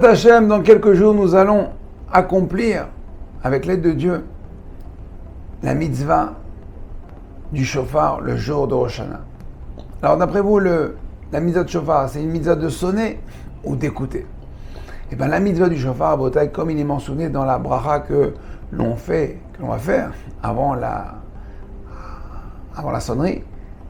Hachem, dans quelques jours, nous allons accomplir, avec l'aide de Dieu, la mitzvah du shofar le jour de Rosh Hashanah. Alors d'après vous, la mitzvah de shofar, c'est une mitzvah de sonner ou d'écouter? Et bien la mitzvah du shofar, comme il est mentionné dans la bracha que l'on va faire avant la sonnerie,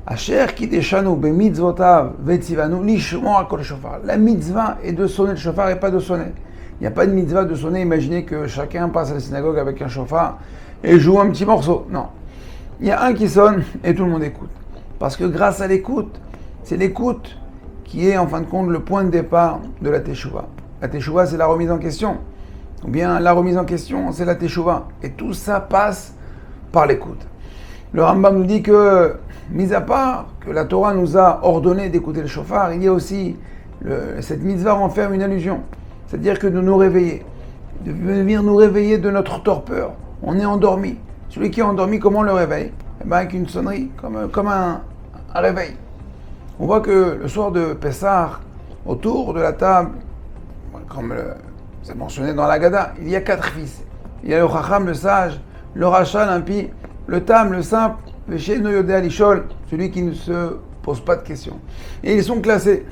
Asher kideshanu bemitzvotav vetzivanu lishmor al kol shofar. La mitzvah est de sonner le shofar et pas de sonner. Il n'y a pas de mitzvah de sonner. Imaginez que chacun passe à la synagogue avec un shofar et joue un petit morceau. Non. Il y a un qui sonne et tout le monde écoute. Parce que grâce à l'écoute, c'est l'écoute qui est en fin de compte le point de départ de la teshuva. La teshuva, c'est la remise en question. Ou bien la remise en question, c'est la teshuva. Et tout ça passe par l'écoute. Le Rambam nous dit que, mis à part que la Torah nous a ordonné d'écouter le shofar, il y a aussi cette mitzvah renferme une allusion. C'est-à-dire que de nous réveiller, de venir nous réveiller de notre torpeur. On est endormi. Celui qui est endormi, comment on le réveille? Eh bien, avec une sonnerie, comme un réveil. On voit que le soir de Pessah, autour de la table, comme c'est mentionné dans l'Agada, il y a 4 fils. Il y a le Chacham, le sage, le Racha, l'impie, le Tam, le simple, le Sheino Yodé Alishol, celui qui ne se pose pas de questions. Et ils sont classés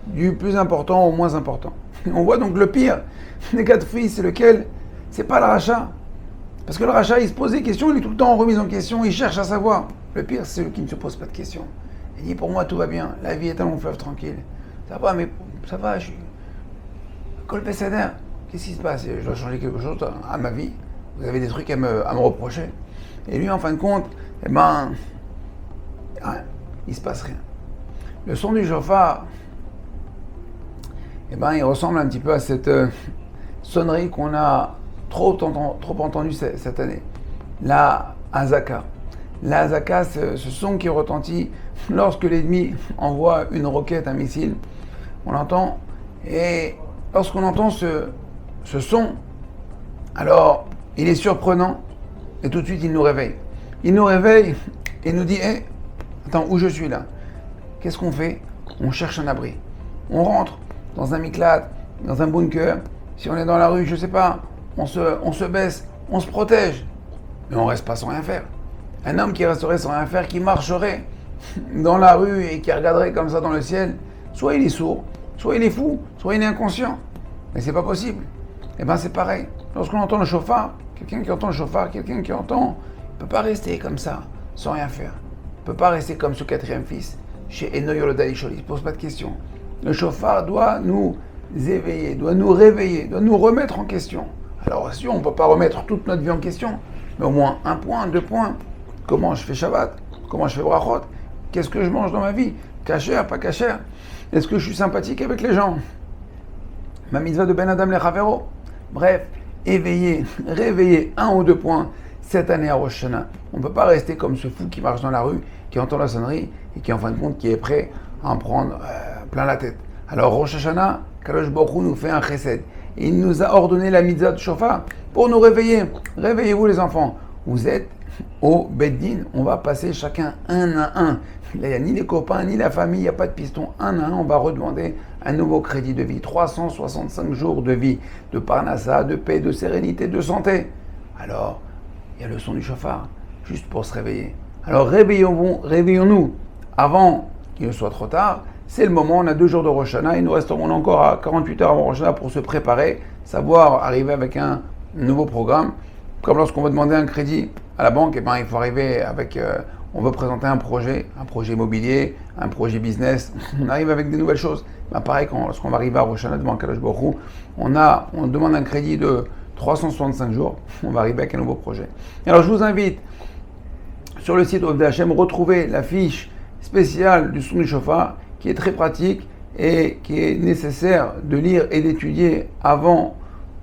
du plus important au moins important. On voit donc le pire des 4 fils, c'est lequel? C'est pas le Racha. Parce que le Racha, il se pose des questions, il est tout le temps en remise en question, il cherche à savoir. Le pire, c'est celui qui ne se pose pas de questions. Il dit, pour moi, tout va bien, la vie est un long fleuve tranquille. Ça va, mais ça va, je suis... Kol Peseder, qu'est-ce qui se passe? Je dois changer quelque chose à ma vie. Vous avez des trucs à me reprocher. Et lui, en fin de compte, eh ben, rien. Il se passe rien. Le son du shofar, eh ben, il ressemble un petit peu à cette sonnerie qu'on a trop entendu cette année. La Hazaka. La Hazaka, ce son qui retentit lorsque l'ennemi envoie une roquette, un missile. On l'entend. Et lorsqu'on entend ce son, alors il est surprenant et tout de suite il nous réveille. Il nous réveille et nous dit hey, attends, où je suis là? Qu'est-ce qu'on fait? On cherche un abri. On rentre dans un miklat, dans un bunker. Si on est dans la rue, je sais pas, on se baisse, on se protège. Mais on reste pas sans rien faire. Un homme qui resterait sans rien faire, qui marcherait dans la rue et qui regarderait comme ça dans le ciel, soit il est sourd, soit il est fou, soit il est inconscient. Mais c'est pas possible. Eh bien c'est pareil. Lorsqu'on entend le shofar, quelqu'un qui entend, il ne peut pas rester comme ça, sans rien faire. Il ne peut pas rester comme ce 4e fils, chez Eno Yolodal Ishol, il ne se pose pas de questions. Le shofar doit nous éveiller, doit nous réveiller, doit nous remettre en question. Alors si on ne peut pas remettre toute notre vie en question, mais au moins 1 point, 2 points. Comment je fais Shabbat? Comment je fais Brachot? Qu'est-ce que je mange dans ma vie? Kasher, pas kasher? Est-ce que je suis sympathique avec les gens? Ma mitzvah de Ben Adam le Chavero. Bref, éveiller, réveiller 1 ou 2 points cette année à Rosh Hashanah. On ne peut pas rester comme ce fou qui marche dans la rue, qui entend la sonnerie et qui en fin de compte qui est prêt à en prendre plein la tête. Alors Rosh Hashanah, Kadosh Baruch Hu nous fait un chesed. Il nous a ordonné la mitzvah de shofar pour nous réveiller. Réveillez-vous les enfants. Vous êtes au Beddin, on va passer chacun un à un. Il n'y a ni les copains, ni la famille, il n'y a pas de piston. Un à un, on va redemander un nouveau crédit de vie. 365 jours de vie, de parnassa, de paix, de sérénité, de santé. Alors, il y a le son du shofar, juste pour se réveiller. Alors réveillons-nous avant qu'il ne soit trop tard. C'est le moment, on a 2 jours de Rosh Hashanah, il nous resteront encore à 48 heures avant Rosh Hashanah pour se préparer, savoir arriver avec un nouveau programme. Comme lorsqu'on va demander un crédit à la banque, eh ben, il faut arriver avec... on veut présenter un projet immobilier, un projet business, on arrive avec des nouvelles choses. Ben, pareil, lorsqu'on va arriver à Rosh Hashanah devant Kadosh Baruch Hu, on demande un crédit de 365 jours, on va arriver avec un nouveau projet. Alors je vous invite, sur le site Ovdei Hashem, retrouver la fiche spéciale du son du shofar, qui est très pratique et qui est nécessaire de lire et d'étudier avant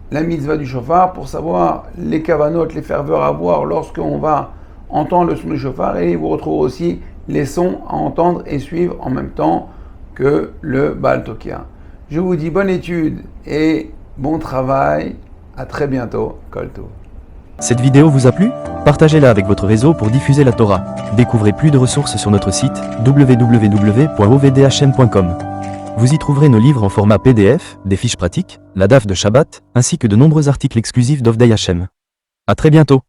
la mitzvah du shofar pour savoir les kavanotes, les ferveurs à avoir lorsqu'on va entendre le son du shofar, et vous retrouvez aussi les sons à entendre et suivre en même temps que le Baal Tokia. Je vous dis bonne étude et bon travail. À très bientôt. Kol Tov. Cette vidéo vous a plu? Partagez-la avec votre réseau pour diffuser la Torah. Découvrez plus de ressources sur notre site www.ovdhm.com. Vous y trouverez nos livres en format PDF, des fiches pratiques, la DAF de Shabbat, ainsi que de nombreux articles exclusifs d'Ovdei Hashem. À très bientôt.